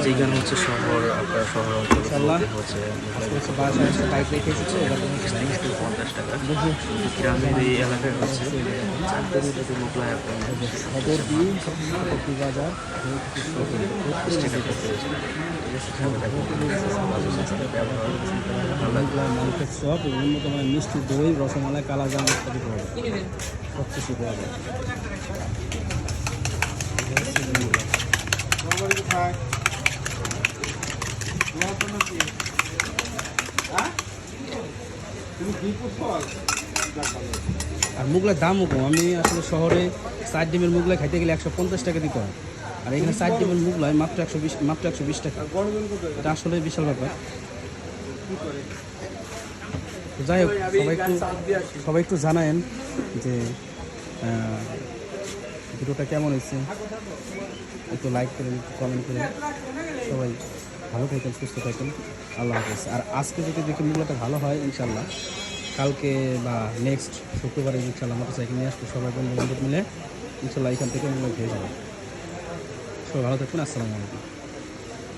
যেখানে হচ্ছে শহর আপনার শহর অঞ্চলে হচ্ছে বাইক রেখে এসেছে 50 টাকা, গ্রামের এই এলাকায় হচ্ছে 4 কেজি যদি মোগলাই আপনার সদর দিয়ে কপি বাজার মাংসের চপ উন্নত মানের মিষ্টি দই রসমালাই কালাজাম ইত্যাদি পাওয়া যায়, সব কিছু পাওয়া যায়। আর মুগলার দামও কম। আমি আসলে শহরে 4 ডিমের মুগলাই খাইতে গেলে 150 টাকা দিতে হয়, আর এখানে 4 ডিমের মুগলাই মাত্র 120 টাকা। এটা আসলে বিশাল ব্যাপার। যাই হোক, সবাই একটু জানায়েন যে ভিডিওটা কেমন হয়েছে, একটু লাইক করেন, একটু কমেন্ট করেন। সবাই ভালো থাকেন, সুস্থ থাকেন, আল্লাহ হাফেজ। আর আজকে যদি দেখি মুগলাটা ভালো হয় ইনশাল্লাহ কালকে বা নেক্সট শুক্রবারে ইনশাল্লাহ মোটরসাইকেল নিয়ে আসবো, সবাই বন্ধু বান্ধব মিলে ইনশাল্লাহ এখান থেকে মুগলা খেয়ে যাবে। সবাই ভালো থাকবেন, আসসালামু আলাইকুম।